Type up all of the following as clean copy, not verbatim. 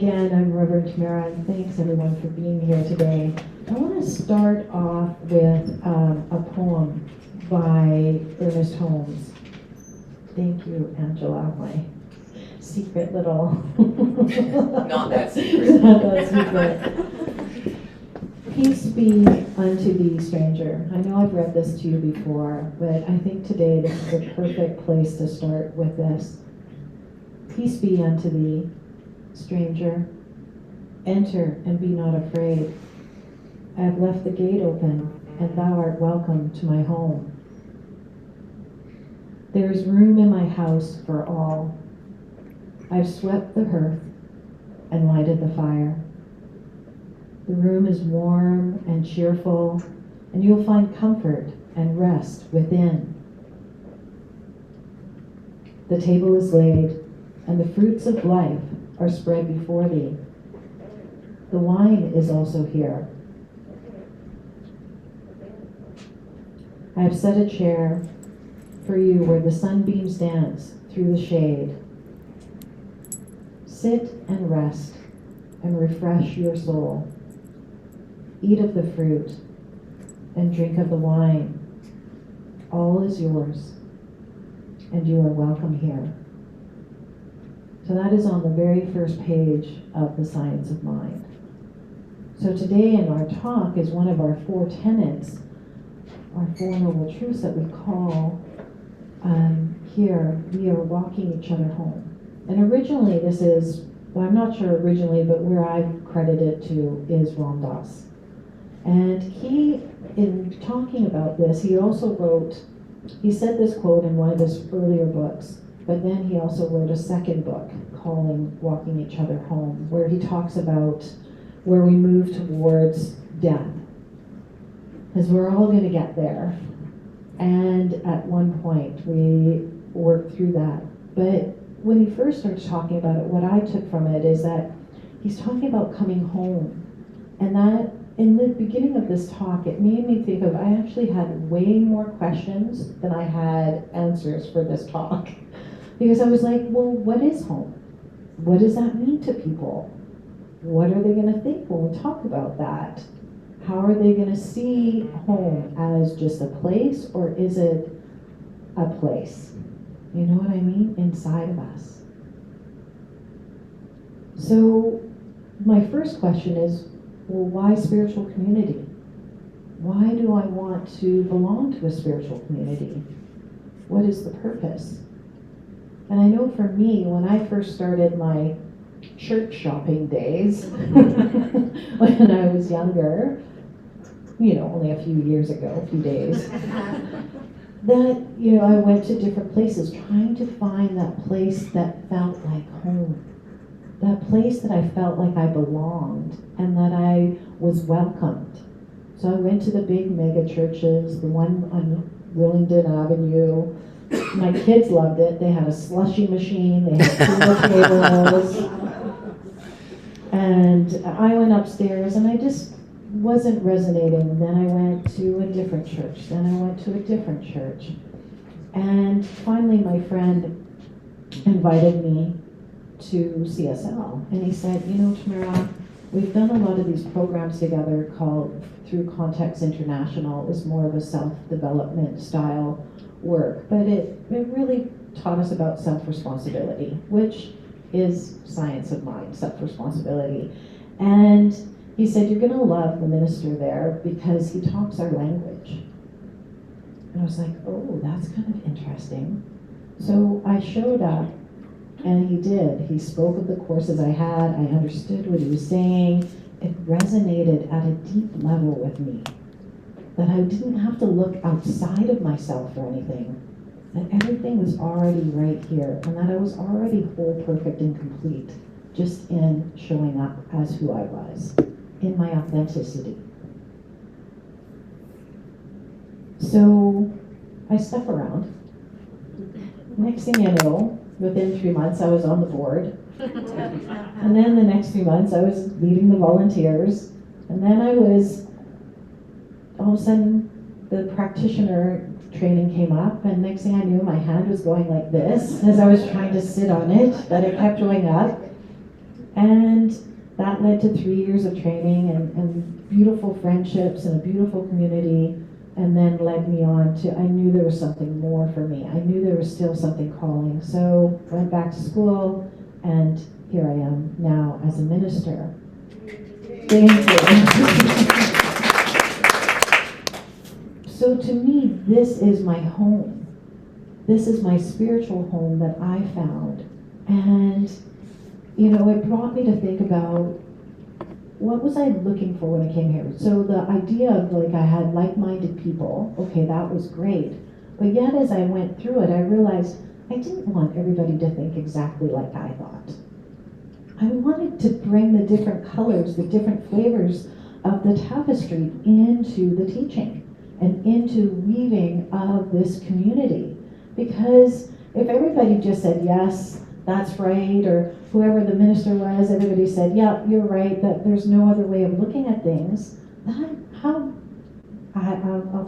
Again, I'm Reverend Tamara, and thanks everyone for being here today. I want to start off with a poem by Ernest Holmes. Thank you, Angela, my secret little... Not that secret. Not that secret. Peace be unto thee, stranger. I know I've read this to you before, but I think today this is a perfect place to start with this. Peace be unto thee, stranger. Enter and be not afraid. I have left the gate open, and thou art welcome to my home. There is room in my house for all. I've swept the hearth and lighted the fire. The room is warm and cheerful, and you'll find comfort and rest within. The table is laid, and the fruits of life are spread before thee. The wine is also here. I have set a chair for you where the sunbeams dance through the shade. Sit and rest and refresh your soul. Eat of the fruit and drink of the wine. All is yours, and you are welcome here. So that is on the very first page of The Science of Mind. So today in our talk is one of our 4 tenets, our 4 noble truths that we call here, we are walking each other home. And originally this is, well, I'm not sure originally, but where I've credited to is Ram Dass. And he, in talking about this, he also wrote, he said this quote in one of his earlier books, but then he also wrote a second book calling Walking Each Other Home, where he talks about where we move towards death. Because we're all going to get there. And at one point we work through that. But when he first started talking about it, what I took from it is that he's talking about coming home. And that in the beginning of this talk, it made me think of, I actually had way more questions than I had answers for this talk. Because I was like, well, what is home? What does that mean to people? What are they going to think when we talk about that? How are they going to see home as just a place, or is it a place? You know what I mean? Inside of us. So my first question is, well, why spiritual community? Why do I want to belong to a spiritual community? What is the purpose? And I know for me, when I first started my church shopping days, when I was younger, you know, only a few years ago, a few days, that, you know, I went to different places trying to find that place that felt like home. That place that I felt like I belonged and that I was welcomed. So I went to the big mega churches, the one on Willingdon Avenue. My kids loved it. They had a slushy machine, they had pool tables. And I went upstairs and I just wasn't resonating. Then I went to a different church. Then I went to a different church. And finally my friend invited me to CSL. And he said, you know, Tamara, we've done a lot of these programs together called Through Context International. It was more of a self-development style work. But it really taught us about self-responsibility, which is science of mind, self-responsibility. And he said, you're going to love the minister there because he talks our language. And I was like, oh, that's kind of interesting. So I showed up, and he did. He spoke of the courses I had. I understood what he was saying. It resonated at a deep level with me, that I didn't have to look outside of myself for anything, that everything was already right here, and that I was already whole, perfect, and complete, just in showing up as who I was, in my authenticity. So I stuck around. Next thing you know, within 3 months I was on the board. And then the next few months I was leading the volunteers. And then I was, all of a sudden, the practitioner training came up, and next thing I knew, my hand was going like this as I was trying to sit on it, but it kept going up. And that led to 3 years of training and beautiful friendships and a beautiful community, and then led me on to, I knew there was something more for me. I knew there was still something calling. So went back to school, and here I am now as a minister. Thank you. So to me, this is my home. This is my spiritual home that I found. And, it brought me to think about, what was I looking for when I came here? So the idea of I had like-minded people, okay, that was great. But yet as I went through it, I realized I didn't want everybody to think exactly like I thought. I wanted to bring the different colors, the different flavors of the tapestry into the teaching and into weaving of this community. Because if everybody just said, yes, that's right, or whoever the minister was, everybody said, yeah, you're right, that there's no other way of looking at things, I'll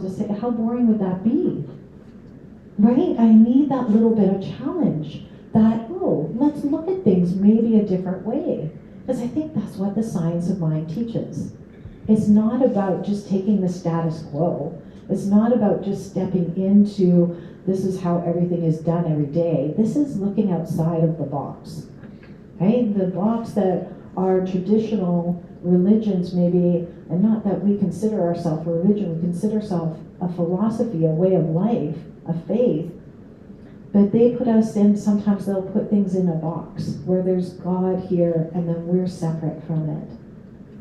just say, how boring would that be? Right? I need that little bit of challenge that, let's look at things maybe a different way. Because I think that's what the science of mind teaches. It's not about just taking the status quo. It's not about just stepping into, this is how everything is done every day. This is looking outside of the box. Right? The box that our traditional religions maybe, and not that we consider ourselves a religion, we consider ourselves a philosophy, a way of life, a faith. But they put us in, sometimes they'll put things in a box where there's God here and then we're separate from it.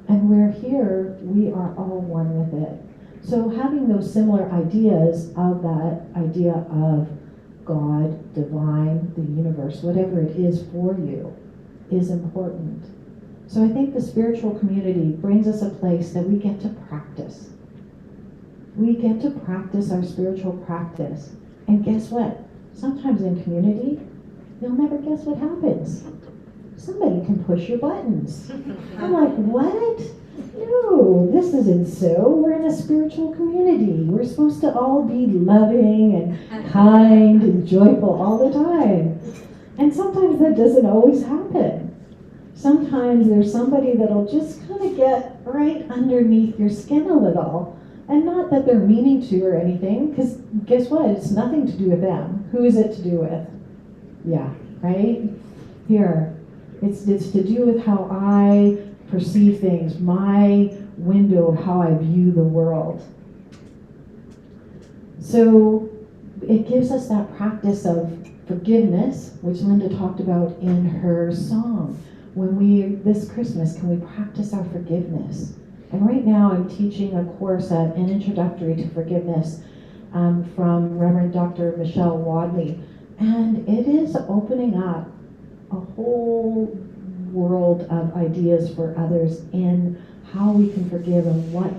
And we're here, we are all one with it. So having those similar ideas of that idea of God, divine, the universe, whatever it is for you, is important. So I think the spiritual community brings us a place that we get to practice. We get to practice our spiritual practice. And guess what? Sometimes in community, you'll never guess what happens. Somebody can push your buttons. I'm like, what? No, this isn't so. We're in a spiritual community. We're supposed to all be loving and kind and joyful all the time. And sometimes that doesn't always happen. Sometimes there's somebody that'll just kind of get right underneath your skin a little. And not that they're meaning to or anything, because guess what? It's nothing to do with them. Who is it to do with? Yeah, right? Here. It's to do with how I perceive things, my window of how I view the world. So it gives us that practice of forgiveness, which Linda talked about in her song. This Christmas, can we practice our forgiveness? And right now I'm teaching a course at an introductory to forgiveness from Reverend Dr. Michelle Wadley. And it is opening up a whole world of ideas for others in how we can forgive and what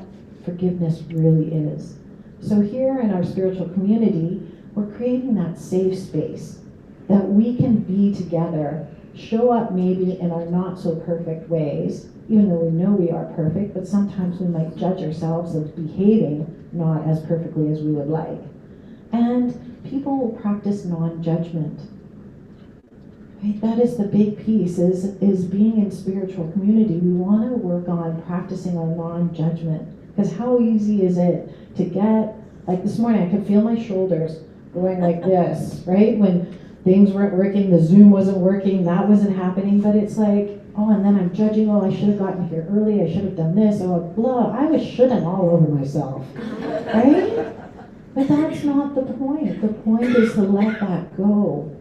forgiveness really is. So here in our spiritual community, we're creating that safe space that we can be together, show up maybe in our not so perfect ways, even though we know we are perfect, but sometimes we might judge ourselves as behaving not as perfectly as we would like. And people will practice non-judgment. Right? That is the big piece, is being in spiritual community. We want to work on practicing our non-judgment. Because how easy is it to get, like this morning, I could feel my shoulders going like this, right? When things weren't working, the Zoom wasn't working, that wasn't happening, but it's like, and then I'm judging, I should have gotten here early, I should have done this, blah, I was shoulding all over myself, right? But that's not the point. The point is to let that go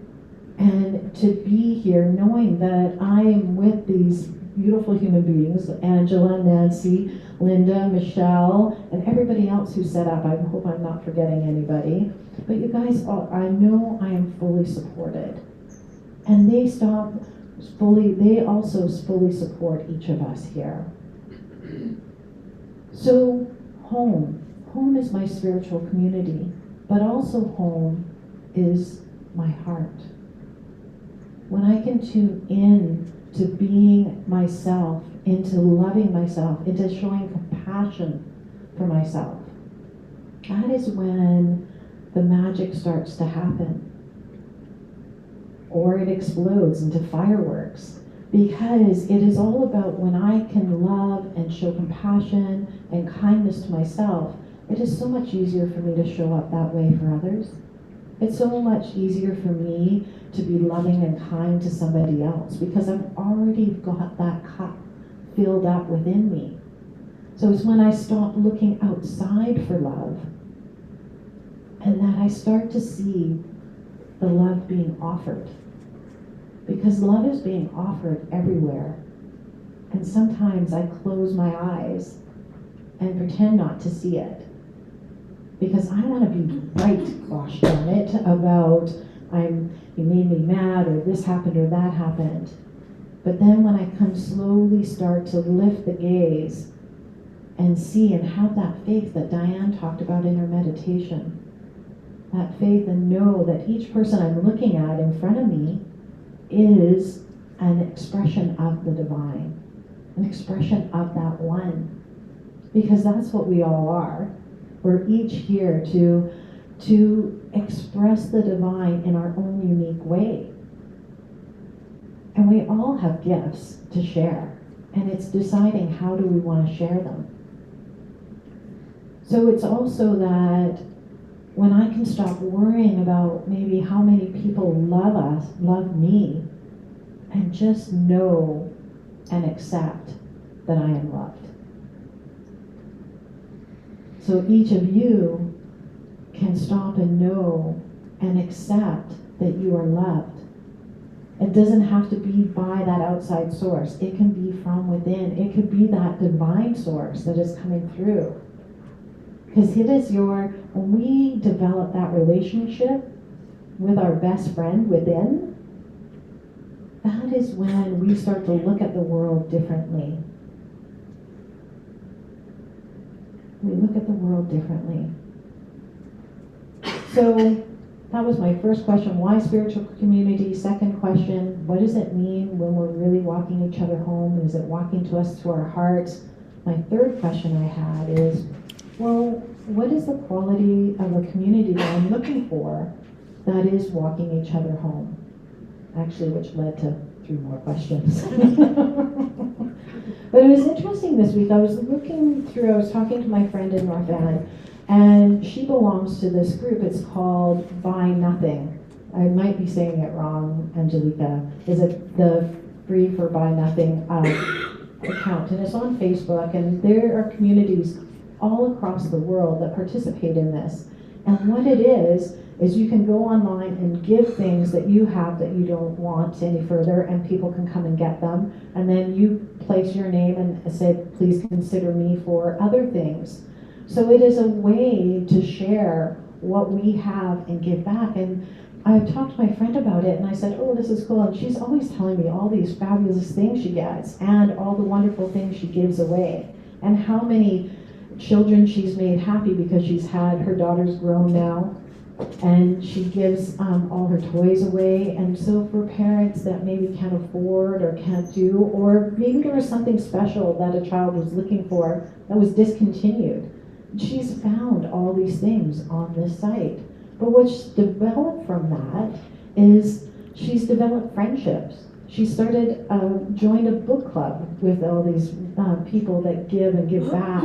and to be here knowing that I am with these beautiful human beings, Angela, Nancy, Linda, Michelle, and everybody else who set up. I hope I'm not forgetting anybody. But you guys, I know I am fully supported. And they also fully support each of us here. So home is my spiritual community, but also home is my heart. When I can tune in to being myself, into loving myself, into showing compassion for myself, that is when the magic starts to happen. Or it explodes into fireworks. because it is all about when I can love and show compassion and kindness to myself, it is so much easier for me to show up that way for others. It's so much easier for me to be loving and kind to somebody else because I've already got that cup filled up within me. So it's when I stop looking outside for love and that I start to see the love being offered. Because love is being offered everywhere. And sometimes I close my eyes and pretend not to see it. Because I want to be right, gosh darn it, about you made me mad, or this happened, or that happened. But then when I can slowly start to lift the gaze and see and have that faith that Diane talked about in her meditation, that faith and know that each person I'm looking at in front of me is an expression of the divine, an expression of that one. Because that's what we all are. We're each here to express the divine in our own unique way. And we all have gifts to share. And it's deciding how do we want to share them. So it's also that when I can stop worrying about maybe how many people love me, and just know and accept that I am loved. So each of you can stop and know and accept that you are loved. It doesn't have to be by that outside source. It can be from within. It could be that divine source that is coming through. Because it is when we develop that relationship with our best friend within, that is when we start to look at the world differently. We look at the world differently. So that was my first question, why spiritual community? Second question, what does it mean when we're really walking each other home? Is it walking to us through our hearts? My third question I had is, well, what is the quality of a community that I'm looking for that is walking each other home? Actually, which led to 3 more questions. But it was interesting this week. I was talking to my friend in North Van, and she belongs to this group. It's called Buy Nothing. I might be saying it wrong, Angelica. Is it the Free for Buy Nothing account? And it's on Facebook, and there are communities all across the world that participate in this. And what it is you can go online and give things that you have that you don't want any further, and people can come and get them. And then you place your name and say, please consider me for other things. So it is a way to share what we have and give back. And I talked to my friend about it, and I said, oh, this is cool. And she's always telling me all these fabulous things she gets and all the wonderful things she gives away, and how many children she's made happy because she's had her daughter's grown now, and she gives all her toys away. And so for parents that maybe can't afford or can't do, or maybe there was something special that a child was looking for that was discontinued, she's found all these things on this site. But what's developed from that is she's developed friendships. She joined a book club with all these people that give and give back.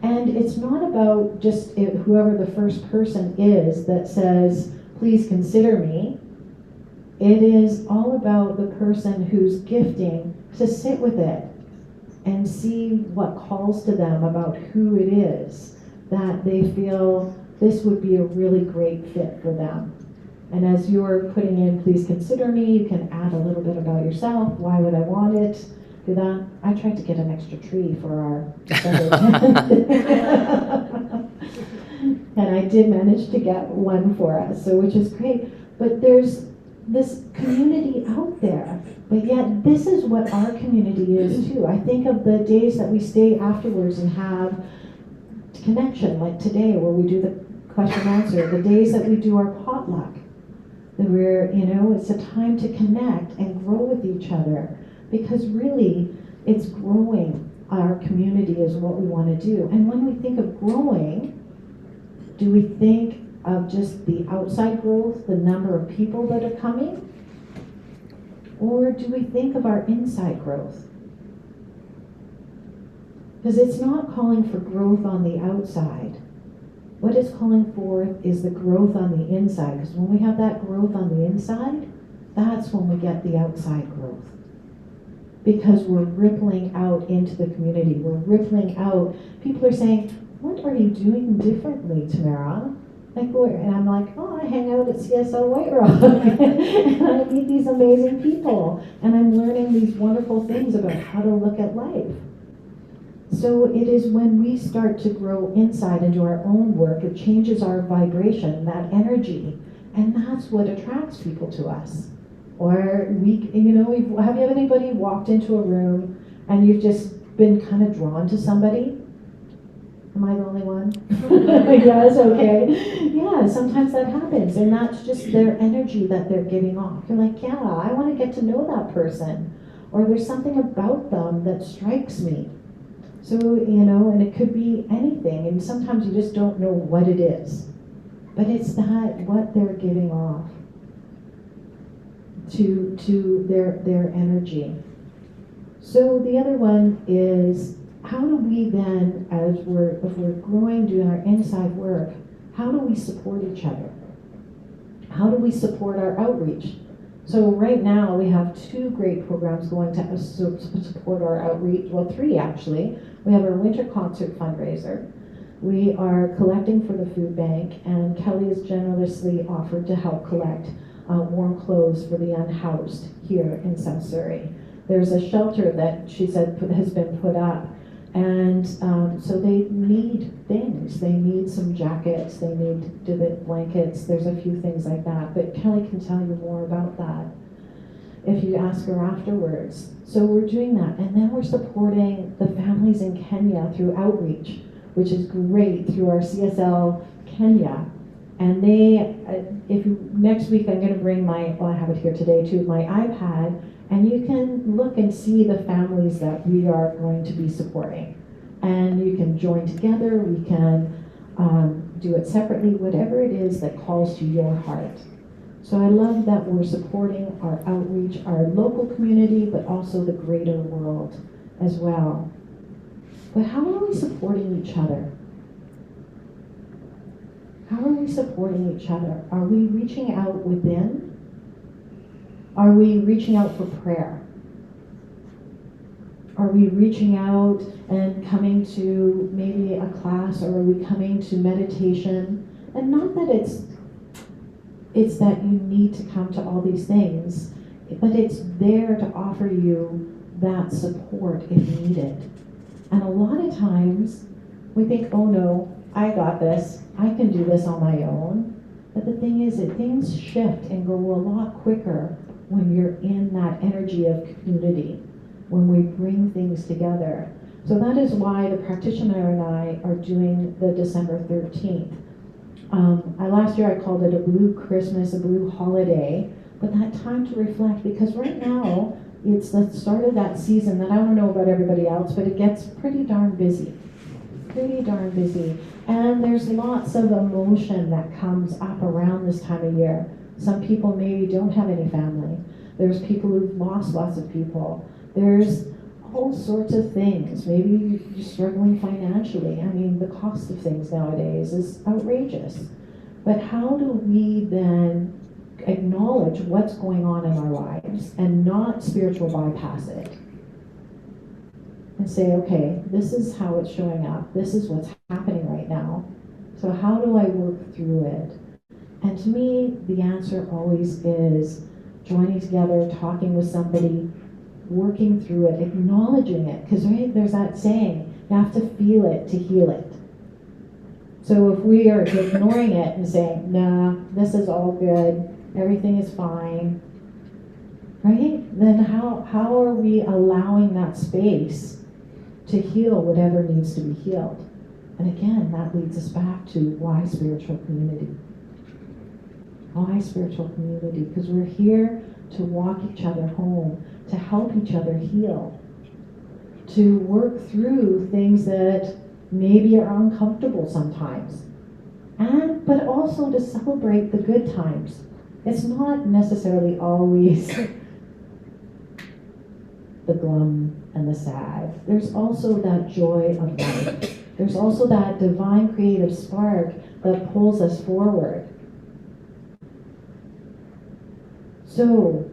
And it's not about just whoever the first person is that says, please consider me. It is all about the person who's gifting to sit with it and see what calls to them about who it is that they feel this would be a really great fit for them. And as you're putting in, please consider me, you can add a little bit about yourself. Why would I want it? Do that. I tried to get an extra tree for our and I did manage to get one for us, so which is great. But there's this community out there, but yet this is what our community is too. I think of the days that we stay afterwards and have connection, like today where we do the question and answer, the days that we do our potluck, that we're, it's a time to connect and grow with each other. Because really, it's growing. Our community is what we want to do. And when we think of growing, do we think of just the outside growth, the number of people that are coming? Or do we think of our inside growth? Because it's not calling for growth on the outside. What it's calling for is the growth on the inside. Because when we have that growth on the inside, that's when we get the outside growth. Because we're rippling out into the community. We're rippling out. People are saying, what are you doing differently, Tamara? And I'm like, oh, I hang out at CSL White Rock. And I meet these amazing people. And I'm learning these wonderful things about how to look at life. So it is when we start to grow inside and do our own work, it changes our vibration, that energy. And that's what attracts people to us. Or have you anybody walked into a room and you've just been kind of drawn to somebody? Am I the only one? Yes, okay. Yeah, sometimes that happens, and that's just their energy that they're giving off. You're like, yeah, I want to get to know that person. Or there's something about them that strikes me. So, and it could be anything, and sometimes you just don't know what it is. But it's what they're giving off to their energy. So the other one is, how do we then, if we're growing, doing our inside work, how do we support each other? How do we support our outreach? So right now we have 2 great programs going to support our outreach. Well, 3 actually. We have our winter concert fundraiser. We are collecting for the food bank, and Kelly has generously offered to help collect warm clothes for the unhoused here in South Surrey. There's a shelter that she said has been put up, and so they need things. They need some jackets, they need divot blankets, there's a few things like that, but Kelly can tell you more about that if you ask her afterwards. So we're doing that, and then we're supporting the families in Kenya through outreach, which is great, through our CSL Kenya. And next week I'm going to bring I have it here today too, my iPad, and you can look and see the families that we are going to be supporting. And you can join together, we can do it separately, whatever it is that calls to your heart. So I love that we're supporting our outreach, our local community, but also the greater world as well. But how are we supporting each other? How are we supporting each other? Are we reaching out within? Are we reaching out for prayer? Are we reaching out and coming to maybe a class, or are we coming to meditation? And not that it's that you need to come to all these things, but it's there to offer you that support if needed. And a lot of times we think, oh no, I got this, I can do this on my own. But the thing is that things shift and go a lot quicker when you're in that energy of community, when we bring things together. So that is why the practitioner and I are doing the December 13th. Last year I called it a blue Christmas, a blue holiday, but that time to reflect, because right now it's the start of that season that I don't know about everybody else, but it gets pretty darn busy. And there's lots of emotion that comes up around this time of year. Some people maybe don't have any family. There's people who've lost lots of people. There's all sorts of things. Maybe you're struggling financially. I mean, the cost of things nowadays is outrageous. But how do we then acknowledge what's going on in our lives and not spiritual bypass it? And say, okay, this is how it's showing up. This is what's happening right now. So how do I work through it? And to me, the answer always is joining together, talking with somebody, working through it, acknowledging it. Because right, there's that saying, you have to feel it to heal it. So if we are ignoring it and saying, nah, this is all good, everything is fine, right? Then how are we allowing that space to heal whatever needs to be healed? And again, that leads us back to why spiritual community? Why spiritual community? Because we're here to walk each other home, to help each other heal, to work through things that maybe are uncomfortable sometimes, but also to celebrate the good times. It's not necessarily always the glum and the sad. There's also that joy of life. There's also that divine creative spark that pulls us forward. So,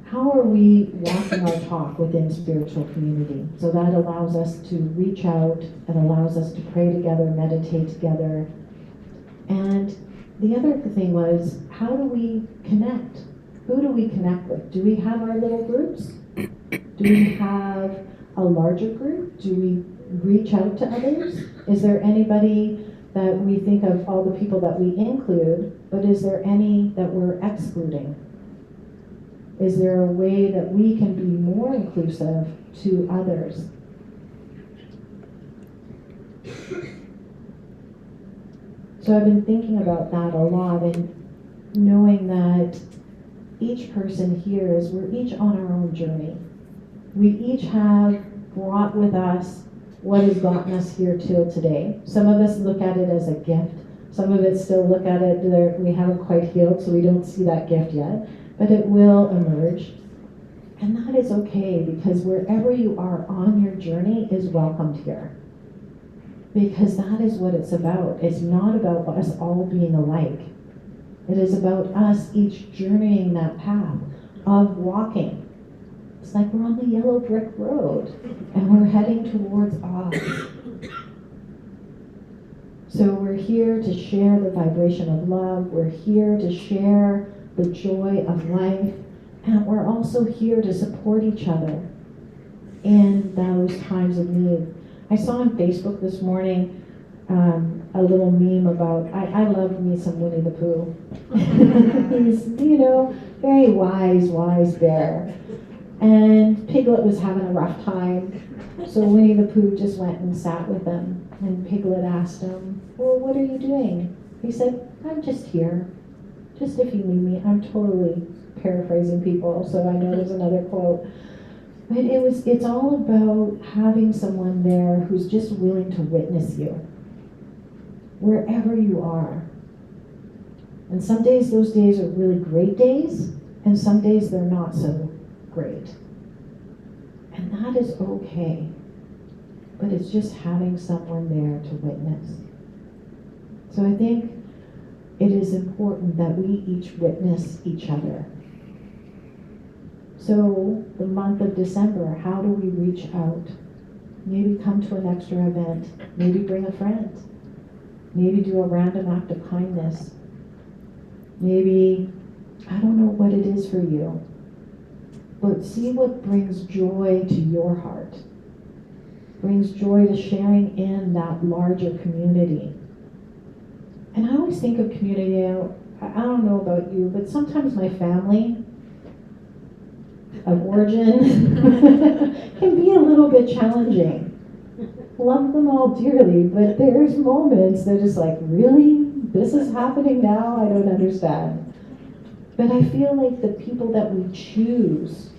how are we walking our talk within spiritual community? So that allows us to reach out, it allows us to pray together, meditate together. And the other thing was, how do we connect? Who do we connect with? Do we have our little groups? Do we have a larger group? Do we reach out to others? Is there anybody that we think of, all the people that we include, but is there any that we're excluding? Is there a way that we can be more inclusive to others? So I've been thinking about that a lot, and knowing that each person here is, we're each on our own journey. We each have brought with us what has gotten us here till today. Some of us look at it as a gift. Some of us still look at it, we haven't quite healed, so we don't see that gift yet. But it will emerge. And that is okay, because wherever you are on your journey is welcomed here. Because that is what it's about. It's not about us all being alike. It is about us each journeying that path of walking. It's like we're on the yellow brick road and we're heading towards Oz. So we're here to share the vibration of love. We're here to share the joy of life. And we're also here to support each other in those times of need. I saw on Facebook this morning a little meme about, I love me some Winnie the Pooh. He's, very wise bear. And Piglet was having a rough time. So Winnie the Pooh just went and sat with him. And Piglet asked him, well, what are you doing? He said, I'm just here. Just if you need me. I'm totally paraphrasing people, so I know there's another quote. But it's all about having someone there who's just willing to witness you, wherever you are. And some days, those days are really great days, and some days they're not so great. And that is okay. But it's just having someone there to witness. So I think it is important that we each witness each other. So the month of December, how do we reach out? Maybe come to an extra event. Maybe bring a friend. Maybe do a random act of kindness. Maybe, I don't know what it is for you, but see what brings joy to your heart. Brings joy to sharing in that larger community. And I always think of community, I don't know about you, but sometimes my family of origin can be a little bit challenging. Love them all dearly, but there's moments that is like, really? This is happening now? I don't understand. But I feel like the people that we choose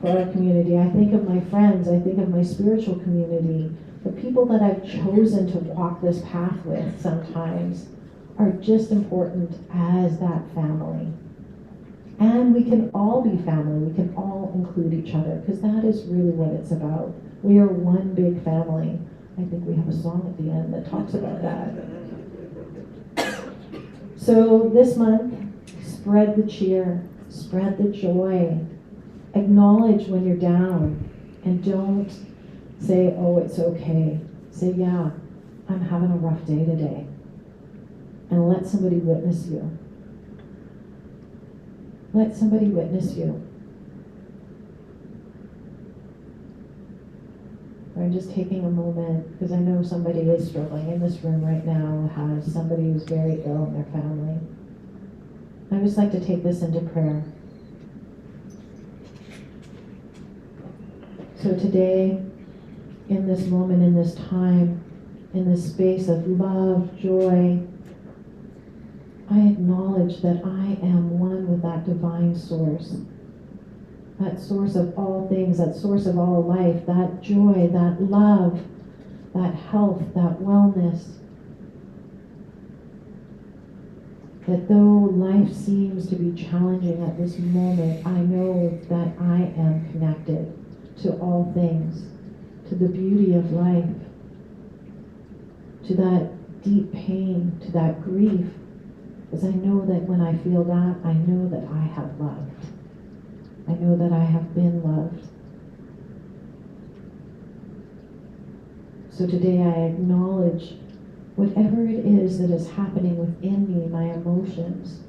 for our community, I think of my friends, I think of my spiritual community, the people that I've chosen to walk this path with sometimes are just important as that family. And we can all be family, we can all include each other, because that is really what it's about. We are one big family. I think we have a song at the end that talks about that. So this month, spread the cheer, spread the joy, acknowledge when you're down, and don't say, oh, it's okay. Say, yeah, I'm having a rough day today. And let somebody witness you. Let somebody witness you. I'm just taking a moment, because I know somebody is struggling in this room right now, has somebody who's very ill in their family. I just like to take this into prayer. So today, in this moment, in this time, in this space of love, joy, I acknowledge that I am one with that divine source. That source of all things, that source of all life, that joy, that love, that health, that wellness. That though life seems to be challenging at this moment, I know that I am connected to all things, to the beauty of life, to that deep pain, to that grief, because I know that when I feel that, I know that I have loved. I know that I have been loved. So today I acknowledge whatever it is that is happening within me, my emotions.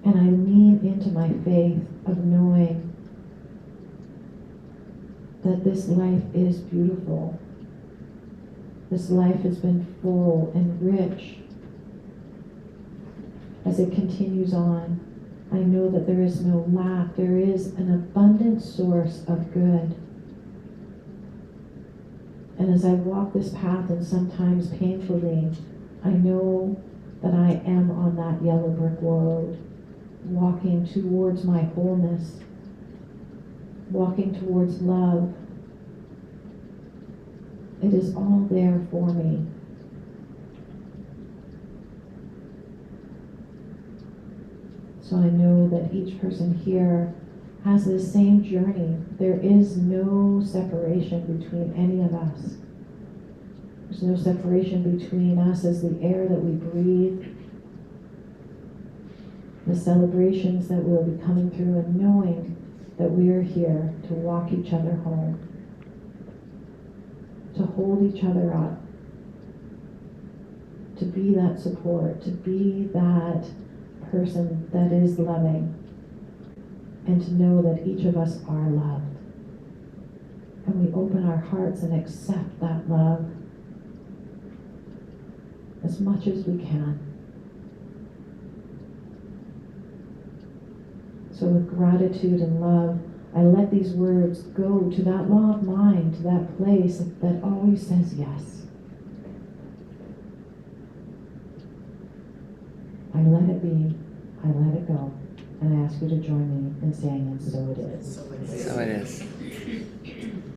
And I lean into my faith of knowing that this life is beautiful. This life has been full and rich. As it continues on, I know that there is no lack. There is an abundant source of good. And as I walk this path, and sometimes painfully, I know that I am on that yellow brick road, walking towards my wholeness, walking towards love. It is all there for me. So I know that each person here has the same journey. There is no separation between any of us. There's no separation between us as the air that we breathe, the celebrations that will be coming through, and knowing that we are here to walk each other home, to hold each other up, to be that support, to be that person that is loving, and to know that each of us are loved. And we open our hearts and accept that love as much as we can. So with gratitude and love, I let these words go to that law of mind, to that place that always says yes. I let it be, I let it go, and I ask you to join me in saying, and so it is. So it is. So it is.